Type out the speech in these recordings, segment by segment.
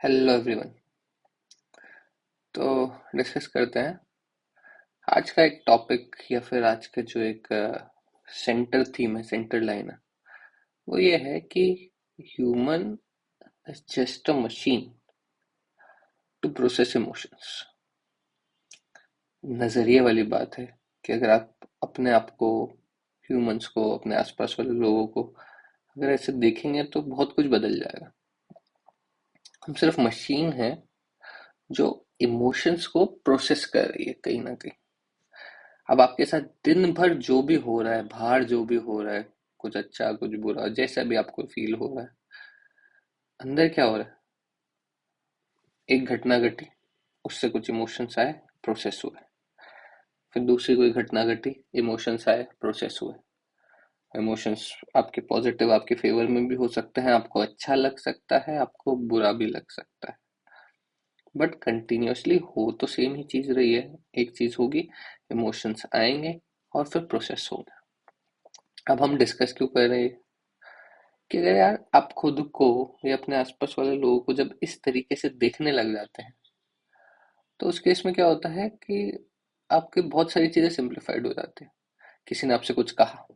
Hello everyone. तो discuss करते हैं आज का एक टॉपिक या फिर आज का जो एक सेंटर थीम है, सेंटर लाइन है, वो ये है कि human is just a machine to process emotions. नजरिए वाली बात है कि अगर आप अपने आप को, ह्यूमंस को, अपने आसपास वाले लोगों को अगर ऐसे देखेंगे तो बहुत कुछ बदल जाएगा। हम सिर्फ मशीन है जो इमोशंस को प्रोसेस कर रही है कहीं ना कहीं। अब आपके साथ दिन भर जो भी हो रहा है, बाहर जो भी हो रहा है, कुछ अच्छा कुछ बुरा, जैसा भी आपको फील हो रहा है, अंदर क्या हो रहा है? एक घटना घटी, उससे कुछ इमोशंस आए, प्रोसेस हुए। फिर दूसरी कोई घटना घटी, इमोशंस आए, प्रोसेस हुए। इमोशंस आपके पॉजिटिव, आपके फेवर में भी हो सकते हैं, आपको अच्छा लग सकता है, आपको बुरा भी लग सकता है, बट कंटिन्यूअसली हो तो सेम ही चीज रही है। एक चीज होगी, इमोशंस आएंगे और फिर प्रोसेस होगा। अब हम डिस्कस क्यों कर रहे हैं कि अगर यार आप खुद को या अपने आसपास वाले लोगों को जब इस तरीके से देखने लग जाते हैं, तो उस केस में क्या होता है कि आपकी बहुत सारी चीजें सिंप्लीफाइड हो जाती है। किसी ने आपसे कुछ कहा,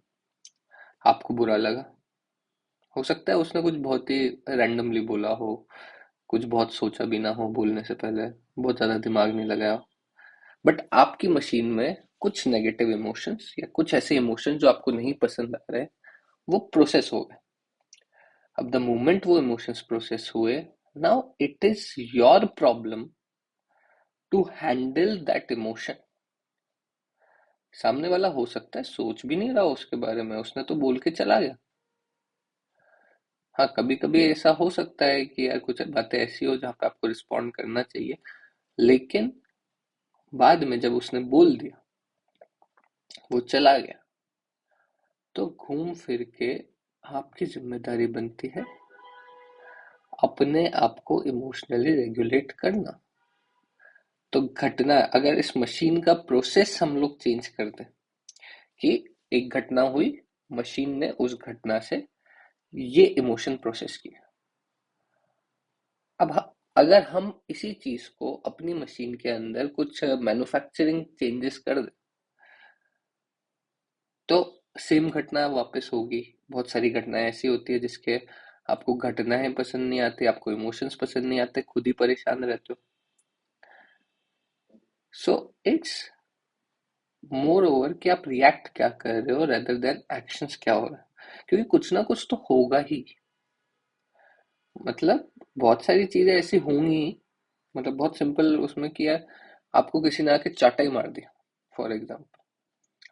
आपको बुरा लगा, हो सकता है उसने कुछ बहुत ही रैंडमली बोला हो, कुछ बहुत सोचा भी ना हो, बोलने से पहले बहुत ज्यादा दिमाग नहीं लगाया, बट आपकी मशीन में कुछ नेगेटिव इमोशंस या कुछ ऐसे इमोशंस जो आपको नहीं पसंद आ रहे, वो प्रोसेस हो गए। अब द मोमेंट वो इमोशंस प्रोसेस हुए, now it is your problem to handle that emotion. सामने वाला हो सकता है सोच भी नहीं रहा उसके बारे में, उसने तो बोल के चला गया। हाँ, कभी कभी ऐसा हो सकता है कि यार कुछ बातें ऐसी हो जहाँ पे आपको रिस्पॉन्ड करना चाहिए, लेकिन बाद में जब उसने बोल दिया, वो चला गया, तो घूम फिर के आपकी जिम्मेदारी बनती है अपने आप को इमोशनली रेगुलेट करना। तो घटना, अगर इस मशीन का प्रोसेस हम लोग चेंज कर दें कि एक घटना हुई, मशीन ने उस घटना से ये इमोशन प्रोसेस किया। अब अगर हम इसी चीज को अपनी मशीन के अंदर कुछ मैन्युफैक्चरिंग चेंजेस कर दें, तो सेम घटना वापस होगी। बहुत सारी घटनाएं ऐसी होती है जिसके आपको घटनाएं पसंद नहीं आती, आपको इमोशंस पसंद नहीं आते, खुद ही परेशान रहते हो। सो इट्स मोर ओवर कि आप रिएक्ट क्या कर रहे हो रेदर देन एक्शंस क्या हो रहा है, क्योंकि कुछ ना कुछ तो होगा ही। मतलब बहुत सारी चीजें ऐसी होंगी, मतलब बहुत सिंपल उसमें किया, आपको किसी ने आके चाटा ही मार दिया फॉर एग्जाम्पल।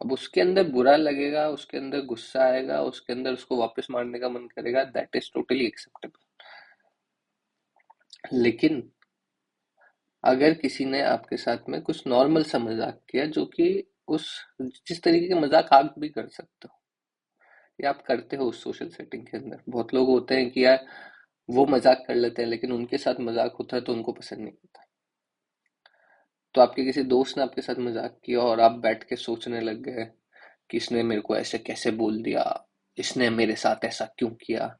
अब उसके अंदर बुरा लगेगा, उसके अंदर गुस्सा आएगा, उसके अंदर उसको वापस मारने का मन करेगा, दैट इज टोटली एक्सेप्टेबल। लेकिन अगर किसी ने आपके साथ में कुछ नॉर्मल सा मजाक किया, जो कि उस जिस तरीके के मजाक आप भी कर सकते हो या आप करते हो उस सोशल सेटिंग के अंदर, बहुत लोग होते हैं कि यार वो मजाक कर लेते हैं लेकिन उनके साथ मजाक होता है तो उनको पसंद नहीं आता। तो आपके किसी दोस्त ने आपके साथ मजाक किया और आप बैठ के सोचने लग गए कि इसने मेरे को ऐसे कैसे बोल दिया, इसने मेरे साथ ऐसा क्यों किया।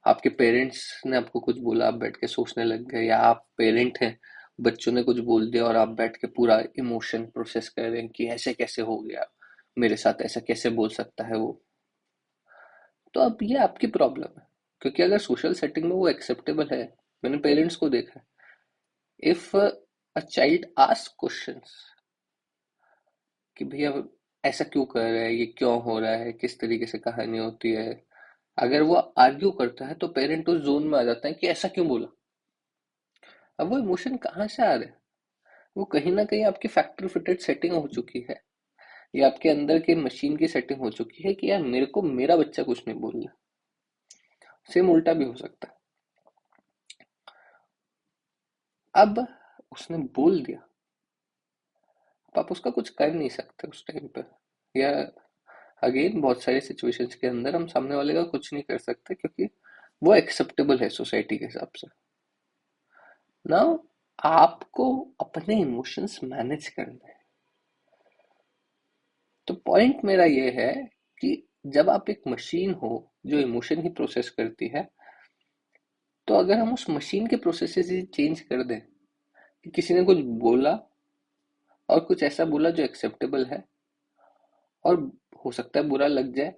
आपके पेरेंट्स ने आपको कुछ बोला, आप बैठ के सोचने लग गए, या आप पेरेंट हैं, बच्चों ने कुछ बोल दिया और आप बैठ के पूरा इमोशन प्रोसेस कर रहे हैं कि ऐसे कैसे हो गया, मेरे साथ ऐसा कैसे बोल सकता है वो। तो अब ये आपकी प्रॉब्लम है, क्योंकि अगर सोशल सेटिंग में वो एक्सेप्टेबल है, मैंने पेरेंट्स को देखा है, if a child ask questions कि भैया ऐसा क्यों कर रहा है, ये क्यों हो रहा है, किस तरीके से कहानी होती है, अगर वो आर्ग्यू करता है तो पेरेंट उस जोन में आ जाता है कि ऐसा क्यों बोला। अब वो इमोशन कहाँ से आ रहे हैं? वो कहीं ना कहीं आपकी फैक्ट्री फिटेड सेटिंग हो चुकी है, या आपके अंदर के मशीन की सेटिंग हो चुकी है कि यार मेरे को मेरा बच्चा कुछ नहीं बोल रहा। सेम उल्टा भी हो सकता है। अब उसने बोल दिया, अब आप उसका कुछ कर नहीं सकते उस टाइम पे, या अगेन बहुत सारी सिचुएशंस के अंदर हम सामने वाले का कुछ नहीं कर सकते क्योंकि वो एक्सेप्टेबल है सोसाइटी के हिसाब से। नाउ आपको अपने इमोशंस मैनेज करना है। तो पॉइंट मेरा ये है कि जब आप एक मशीन हो जो इमोशन ही प्रोसेस करती है, तो अगर हम उस मशीन के प्रोसेसेस ही चेंज कर दें कि किसी ने कुछ बोला और कुछ ऐसा बोला जो एक्सेप्टेबल है, और हो सकता है बुरा लग जाए,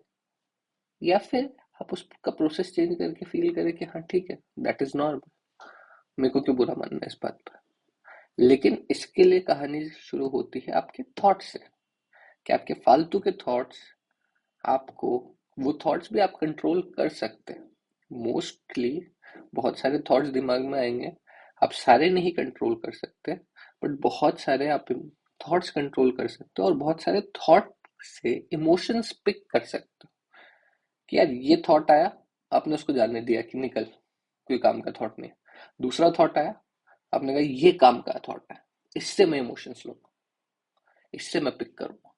या फिर आप उसका प्रोसेस चेंज करके फील करें कि हाँ ठीक है, दैट इज नॉर्मल, मेरे को क्यों बुरा मानना है इस बात पर। लेकिन इसके लिए कहानी शुरू होती है आपके थॉट से, कि आपके फालतू के थॉट्स आपको, वो थॉट्स भी आप कंट्रोल कर सकते हैं मोस्टली। बहुत सारे थॉट्स दिमाग में आएंगे, आप सारे नहीं कंट्रोल कर सकते, बट बहुत सारे आप थॉट्स कंट्रोल कर सकते हो, और बहुत सारे थॉट से इमोशंस पिक कर सकते हो। कि यार ये थॉट आया, आपने उसको जाने दिया कि निकल, कोई काम का थॉट नहीं है। दूसरा थॉट आया, आपने कहा ये काम का थॉट है, इससे मैं इमोशंस लूंगा, इससे मैं पिक करूंगा।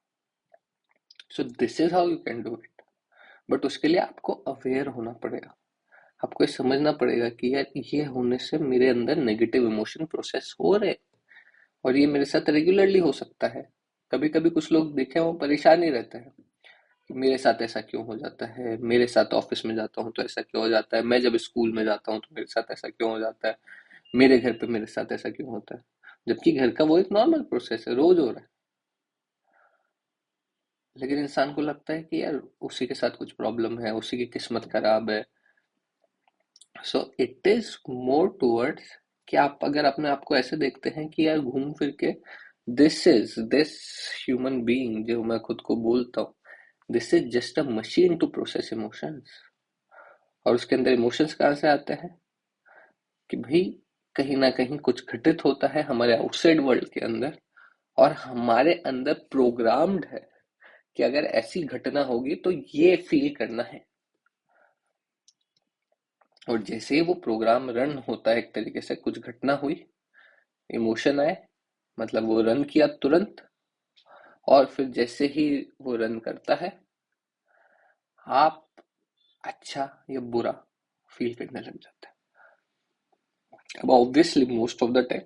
So this is how you can do it. But उसके लिए आपको अवेयर होना पड़ेगा, आपको ये समझना पड़ेगा कि यार ये होने से मेरे अंदर नेगेटिव इमोशन प्रोसेस हो रहे, और ये मेरे साथ रेगुलरली हो सकता है। कभी कभी कुछ लोग देखे वो परेशान ही रहते हैं कि मेरे साथ ऐसा क्यों हो जाता है, मेरे साथ ऑफिस में जाता हूँ तो ऐसा क्यों हो जाता है, मैं जब स्कूल में जाता हूँ तो मेरे साथ ऐसा क्यों हो जाता है, मेरे घर पे मेरे साथ ऐसा क्यों होता है। जबकि घर का वो एक नॉर्मल प्रोसेस है, रोज हो रहा है। लेकिन इंसान को लगता है कि यार उसी के साथ कुछ प्रॉब्लम है, उसी की किस्मत खराब है। So it is more towards कि आप अगर अपने आप को ऐसे देखते हैं कि यार घूम फिर के दिस ह्यूमन बीइंग जो मैं खुद को बोलता हूँ, this is just a machine to process emotions. और उसके अंदर इमोशंस कहाँ से आते हैं कि भाई कहीं ना कहीं कुछ घटित होता है हमारे आउटसाइड वर्ल्ड के अंदर, और हमारे अंदर प्रोग्राम्ड है कि अगर ऐसी घटना होगी तो ये फील करना है। और जैसे ही वो प्रोग्राम रन होता है, एक तरीके से कुछ घटना हुई, इमोशन आए, मतलब वो रन किया तुरंत, और फिर जैसे ही वो रन करता है, आप अच्छा या बुरा फील करने लग जाते हैं। अब obviously most of the time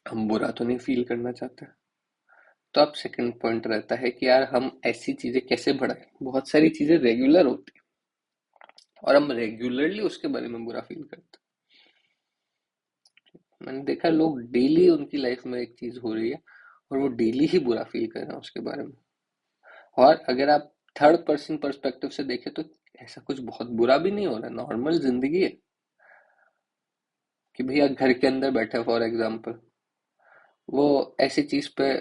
हम बुरा तो नहीं फील करना चाहते, तो अब सेकंड पॉइंट रहता है कि यार हम ऐसी चीजें कैसे बढ़ाएं। बहुत सारी चीजें रेगुलर होती है और हम रेगुलरली उसके बारे में बुरा फील करते हैं। मैंने देखा लोग डेली उनकी लाइफ में एक चीज हो रही है और वो डेली ही बुरा फील कर रहे हैं उसके बारे में। और अगर आप थर्ड पर्सन पर्सपेक्टिव से देखें तो ऐसा कुछ बहुत बुरा भी नहीं हो रहा है, नॉर्मल जिंदगी है। कि भैया घर के अंदर बैठे फॉर एग्जाम्पल, वो ऐसी चीज पे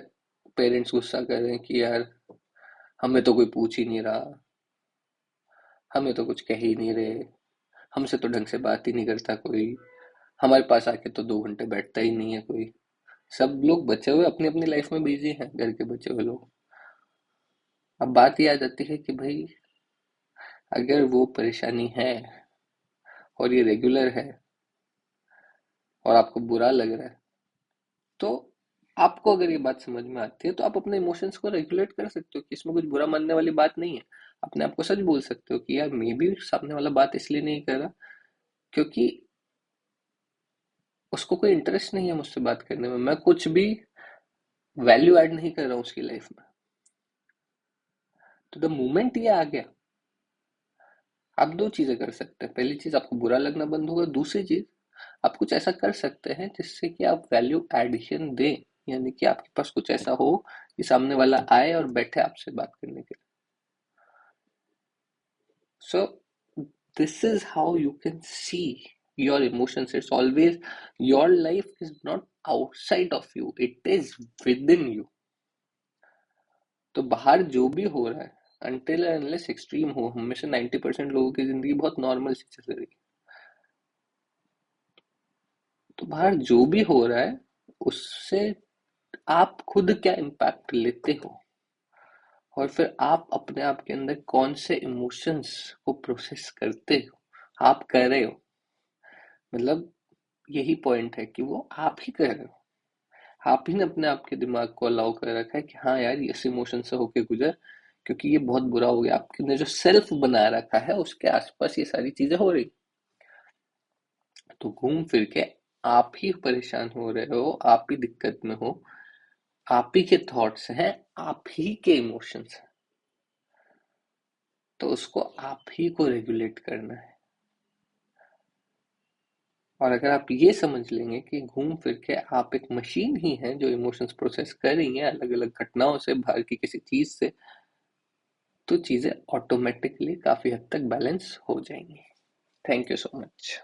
पेरेंट्स गुस्सा कर रहे हैं कि यार हमें तो कोई पूछ ही नहीं रहा, हमें तो कुछ कह ही नहीं रहे, हमसे तो ढंग से बात ही नहीं करता कोई, हमारे पास आके तो 2 घंटे बैठता ही नहीं है कोई। सब लोग बचे हुए अपनी अपनी लाइफ में बिजी हैं, घर के बचे हुए लोग। अब बात ये आ जाती है कि भाई अगर वो परेशानी है और ये रेगुलर है और आपको बुरा लग रहा है, तो आपको अगर ये बात समझ में आती है तो आप अपने इमोशंस को रेगुलेट कर सकते हो कि इसमें कुछ बुरा मानने वाली बात नहीं है। अपने आप को सच बोल सकते हो कि यार मे भी सामने वाला बात इसलिए नहीं कर रहा क्योंकि उसको कोई इंटरेस्ट नहीं है मुझसे बात करने में, मैं कुछ भी वैल्यू ऐड नहीं कर रहा हूँ उसकी लाइफ में। तो द मोमेंट ये आ गया, आप दो चीजें कर सकते हैं। पहली चीज, आपको बुरा लगना बंद होगा। दूसरी चीज, आप कुछ ऐसा कर सकते हैं जिससे कि आप वैल्यू एडिशन दें, यानी कि आपके पास कुछ ऐसा हो कि सामने वाला आए और बैठे आपसे बात करने के लिए। So this is how you can see your emotions. It's always, your life is not outside of you, it is within you. तो बाहर जो भी हो रहा है, अनटिल अनलेस एक्सट्रीम हो, हम में से 90% लोगों की जिंदगी बहुत नॉर्मल सी चल रही है, तो बाहर जो भी हो रहा है उससे आप खुद क्या इम्पैक्ट लेते हो, और फिर आप अपने आप के अंदर कौन से इमोशंस को प्रोसेस करते हो, आप कर रहे हो। मतलब यही पॉइंट है कि वो आप ही कर रहे हो। आप ही ने अपने आप के दिमाग को अलाउ कर रखा है कि हाँ यार इस इमोशन से होके गुजर, क्योंकि ये बहुत बुरा हो गया। आपने जो सेल्फ बना रखा है उसके आसपास ये सारी चीजें हो रही, तो घूम फिर के आप ही परेशान हो रहे हो, आप ही दिक्कत में हो, आप ही के थॉट्स हैं, आप ही के इमोशंस हैं। तो उसको आप ही को रेगुलेट करना है। और अगर आप ये समझ लेंगे कि घूम फिर के आप एक मशीन ही हैं जो इमोशंस प्रोसेस कर रही हैं अलग अलग घटनाओं से, बाहर की किसी चीज से, तो चीजें ऑटोमेटिकली काफी हद तक बैलेंस हो जाएंगी। Thank you so much.